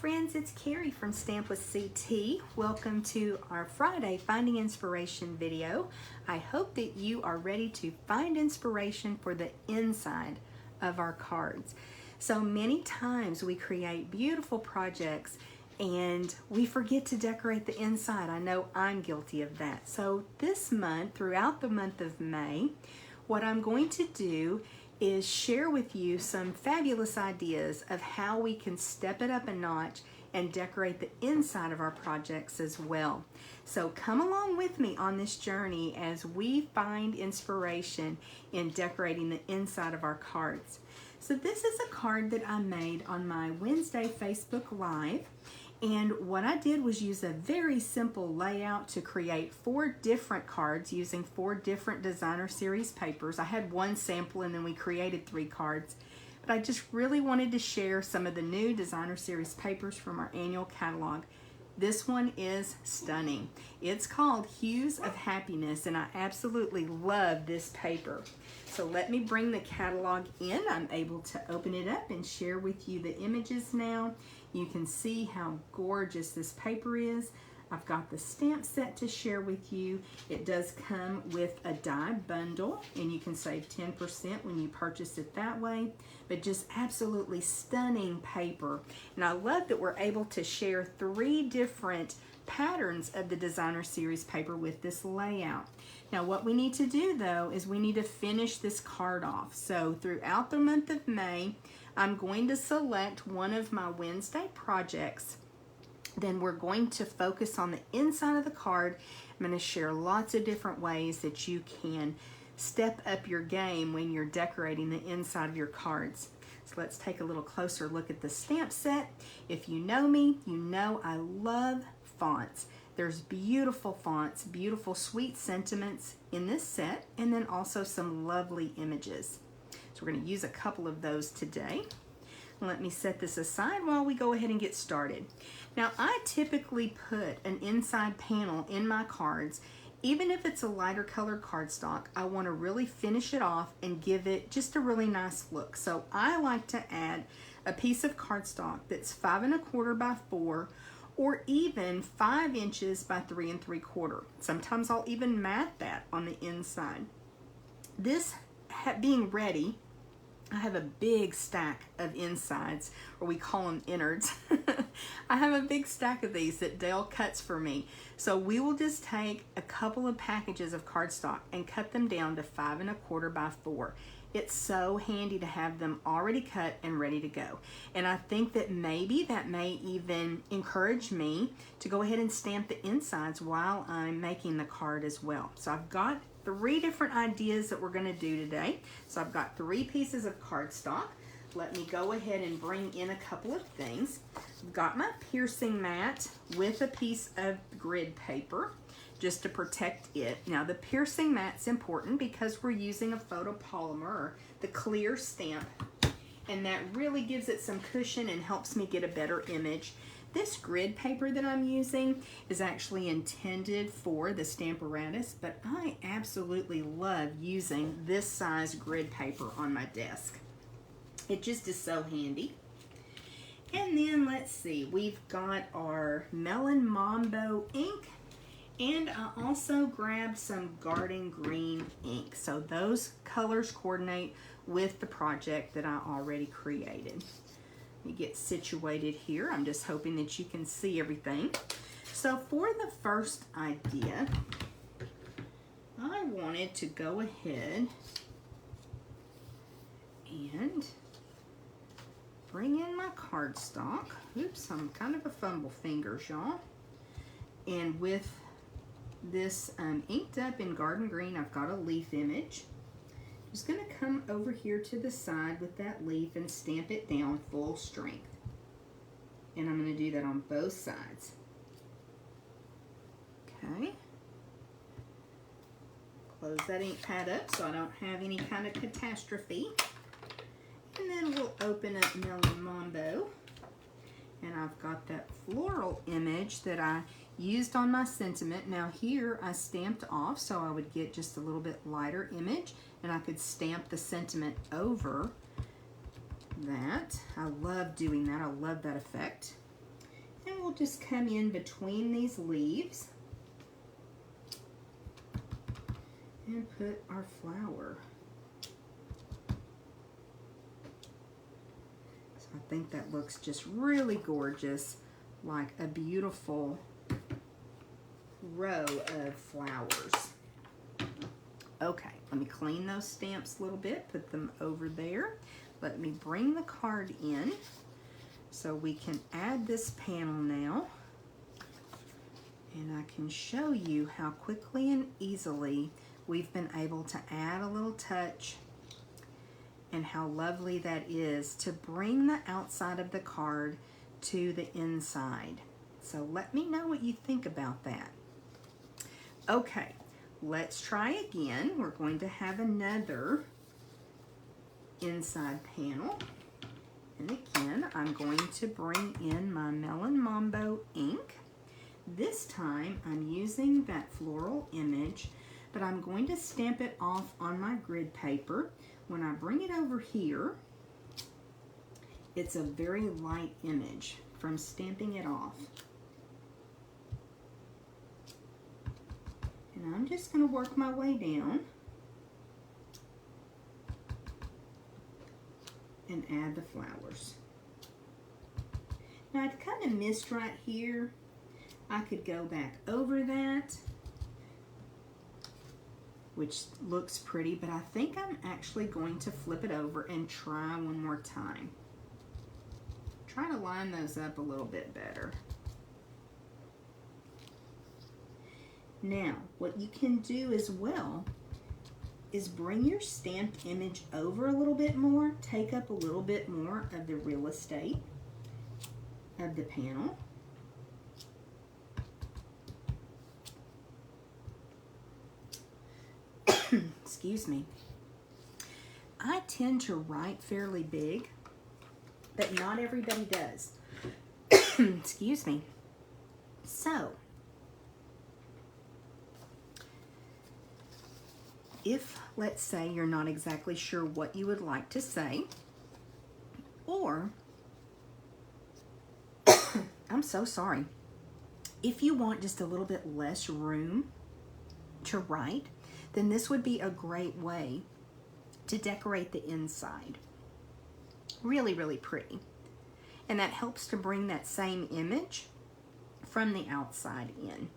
friends, it's Carrie from Stamp with CT. Welcome to our Friday Finding Inspiration video. I hope that you are ready to find inspiration for the inside of our cards. So many times we create beautiful projects and we forget to decorate the inside. I know I'm guilty of that. So this month, throughout the month of May, what I'm going to do is share with you some fabulous ideas of how we can step it up a notch and decorate the inside of our projects as well. So come along with me on this journey as we find inspiration in decorating the inside of our cards. So this is a card that I made on my Wednesday Facebook Live. And what I did was use a very simple layout to create 4 different cards using 4 different designer series papers. I had one sample and then we created 3 cards. But I just really wanted to share some of the new designer series papers from our annual catalog. This one is stunning. It's called Hues of Happiness and I absolutely love this paper. So let me bring the catalog in. I'm able to open it up and share with you the images now. You can see how gorgeous this paper is. I've got the stamp set to share with you. It does come with a die bundle and you can save 10% when you purchase it that way. But just absolutely stunning paper. And I love that we're able to share 3 different patterns of the designer series paper with this layout. Now what we need to do though is we need to finish this card off. So throughout the month of May, I'm going to select one of my Wednesday projects. Then we're going to focus on the inside of the card. I'm going to share lots of different ways that you can step up your game when you're decorating the inside of your cards. So let's take a little closer look at the stamp set. If you know me, you know I love fonts. There's beautiful fonts, beautiful sweet sentiments in this set, and then also some lovely images. So we're going to use a couple of those today. Let me set this aside while we go ahead and get started. Now I typically put an inside panel in my cards. Even if it's a lighter colored cardstock, I want to really finish it off and give it just a really nice look. So I like to add a piece of cardstock that's 5 1/4 by 4 or even 5 inches by 3 3/4. Sometimes I'll even mat that on the inside. This being ready, I have a big stack of insides, or we call them innards. I have a big stack of these that Dale cuts for me. So we will just take a couple of packages of cardstock and cut them down to 5 1/4 by 4. It's so handy to have them already cut and ready to go. And I think that maybe that may even encourage me to go ahead and stamp the insides while I'm making the card as well. So I've got 3 different ideas that we're going to do today. So I've got 3 pieces of cardstock. Let me go ahead and bring in a couple of things. I've got my piercing mat with a piece of grid paper just to protect it. Now the piercing mat's important because we're using a photopolymer, the clear stamp, and that really gives it some cushion and helps me get a better image. This grid paper that I'm using is actually intended for the Stamparatus, but I absolutely love using this size grid paper on my desk. It just is so handy. And then let's see, we've got our Melon Mambo ink, and I also grabbed some Garden Green ink. So those colors coordinate with the project that I already created. Let me get situated here. I'm just hoping that you can see everything. So for the first idea, I wanted to go ahead and bring in my cardstock. Oops, I'm kind of a fumble fingers, y'all. And with this inked up in Garden Green, I've got a leaf image. Just going to come over here to the side with that leaf and stamp it down full strength. And I'm going to do that on both sides. Okay. Close that ink pad up so I don't have any kind of catastrophe. And then we'll open up Melon Mambo. And I've got that floral image that I used on my sentiment. Now here I stamped off so I would get just a little bit lighter image and I could stamp the sentiment over that. I love doing that. I love that effect. we'll just come in between these leaves and put our flower. So I think that looks just really gorgeous, like a beautiful row of flowers. Okay, let me clean those stamps a little bit, put them over there. Let me bring the card in so we can add this panel now. And I can show you how quickly and easily we've been able to add a little touch, and how lovely that is to bring the outside of the card to the inside. So let me know what you think about that. Okay, let's try again. We're going to have another inside panel. And again, I'm going to bring in my Melon Mambo ink. This time I'm using that floral image, but I'm going to stamp it off on my grid paper. When I bring it over here, it's a very light image from stamping it off. And I'm just going to work my way down and add the flowers. Now I've kind of missed right here. I could go back over that, which looks pretty, but I think I'm actually going to flip it over and try one more time. Try to line those up a little bit better. Now, what you can do as well is bring your stamped image over a little bit more, take up a little bit more of the real estate of the panel. Excuse me. I tend to write fairly big, but not everybody does. Excuse me. So, if, let's say, you're not exactly sure what you would like to say, or, I'm so sorry, if you want just a little bit less room to write, then this would be a great way to decorate the inside. Really, really pretty. And that helps to bring that same image from the outside in.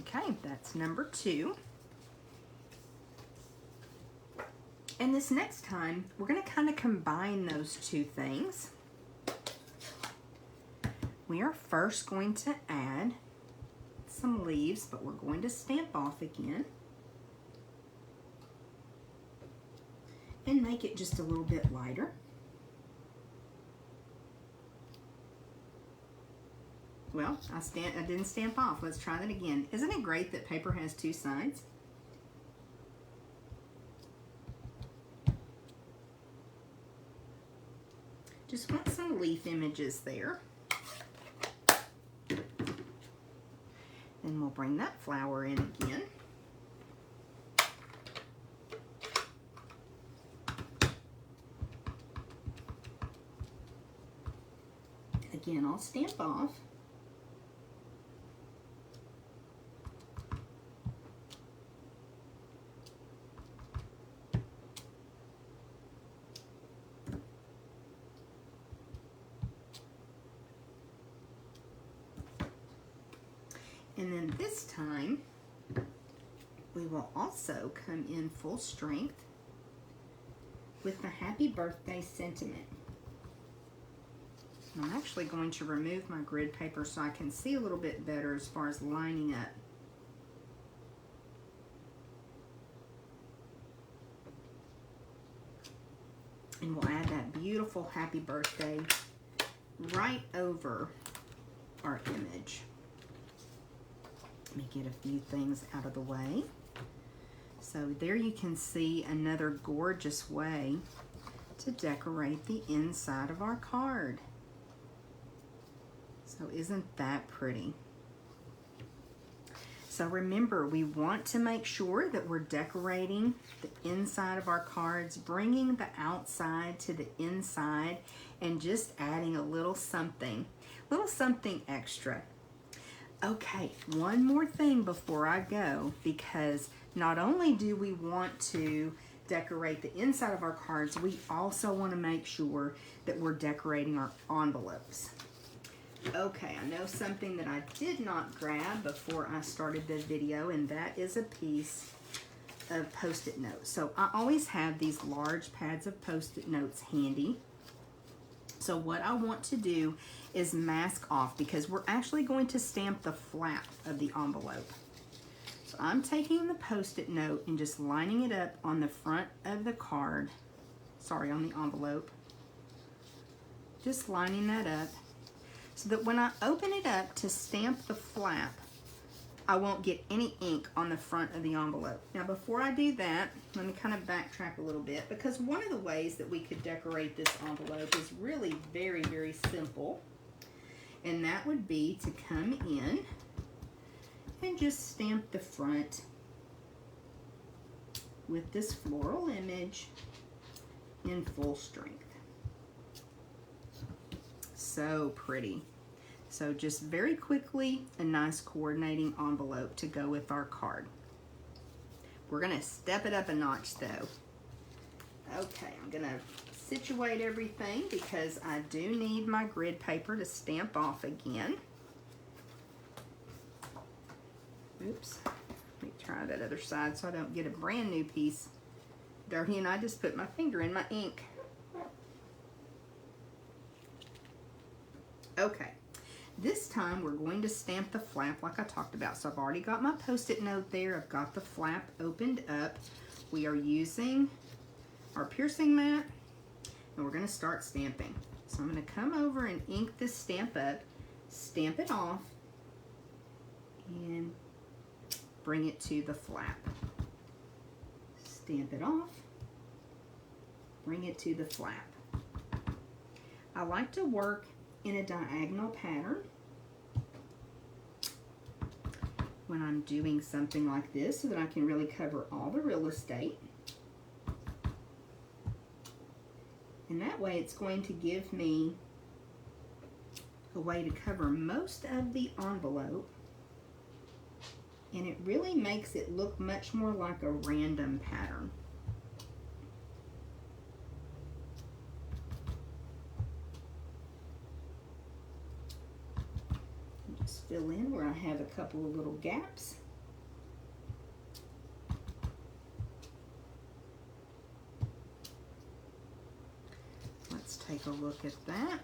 Okay, that's number 2. And this next time, we're going to kind of combine those two things. We are first going to add some leaves, but we're going to stamp off again and make it just a little bit lighter. Well, I didn't stamp off. Let's try that again. Isn't it great that paper has 2 sides? Just want some leaf images there. Then we'll bring that flower in again. Again, I'll stamp off. And then this time, we will also come in full strength with the happy birthday sentiment. I'm actually going to remove my grid paper so I can see a little bit better as far as lining up. And we'll add that beautiful happy birthday right over our image. Let me get a few things out of the way. So there you can see another gorgeous way to decorate the inside of our card. So isn't that pretty? So remember, we want to make sure that we're decorating the inside of our cards, bringing the outside to the inside, and just adding a little something extra. Okay, one more thing before I go, because not only do we want to decorate the inside of our cards, we also want to make sure that we're decorating our envelopes. Okay, I know something that I did not grab before I started the video, and that is a piece of Post-it notes. So I always have these large pads of Post-it notes handy. So what I want to do is mask off, because we're actually going to stamp the flap of the envelope. So I'm taking the Post-it note and just lining it up on the front of the card, on the envelope. Just lining that up, so that when I open it up to stamp the flap, I won't get any ink on the front of the envelope. Now before I do that, let me kind of backtrack a little bit, because one of the ways that we could decorate this envelope is really very, very simple. And that would be to come in and just stamp the front with this floral image in full strength. So pretty. So just very quickly, a nice coordinating envelope to go with our card. We're gonna step it up a notch though. Okay, I'm gonna situate everything, because I do need my grid paper to stamp off again. Oops, let me try that other side so I don't get a brand new piece dirty and I just put my finger in my ink. Okay, this time we're going to stamp the flap like I talked about. So I've already got my Post-it note there. I've got the flap opened up. We are using our piercing mat, and we're going to start stamping. So I'm going to come over and ink this stamp up, stamp it off, and bring it to the flap. Stamp it off, bring it to the flap. I like to work in a diagonal pattern when I'm doing something like this, so that I can really cover all the real estate. And that way it's going to give me a way to cover most of the envelope, and it really makes it look much more like a random pattern. Just fill in where I have a couple of little gaps. Let's take a look at that.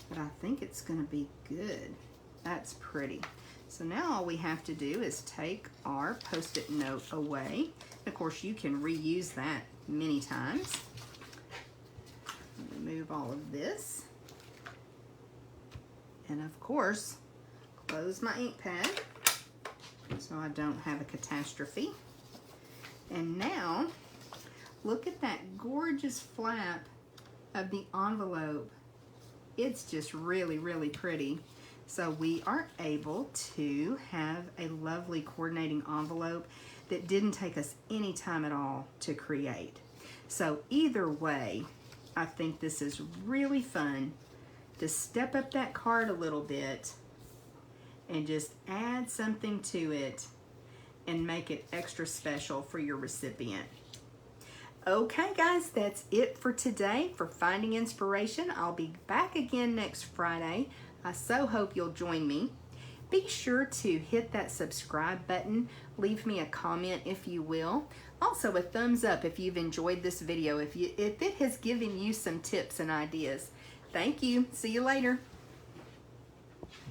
But I think it's going to be good. That's pretty. So now all we have to do is take our Post-it note away. Of course, you can reuse that many times. Remove all of this. And of course, close my ink pad so I don't have a catastrophe. And now, look at that gorgeous flap of the envelope. It's just really, really pretty. So we are able to have a lovely coordinating envelope that didn't take us any time at all to create. So either way, I think this is really fun to step up that card a little bit and just add something to it and make it extra special for your recipient. Okay guys, that's it for today for Finding Inspiration. I'll be back again next Friday. I so hope you'll join me. Be sure to hit that subscribe button. Leave me a comment if you will. Also a thumbs up if you've enjoyed this video, if it has given you some tips and ideas. Thank you. See you later.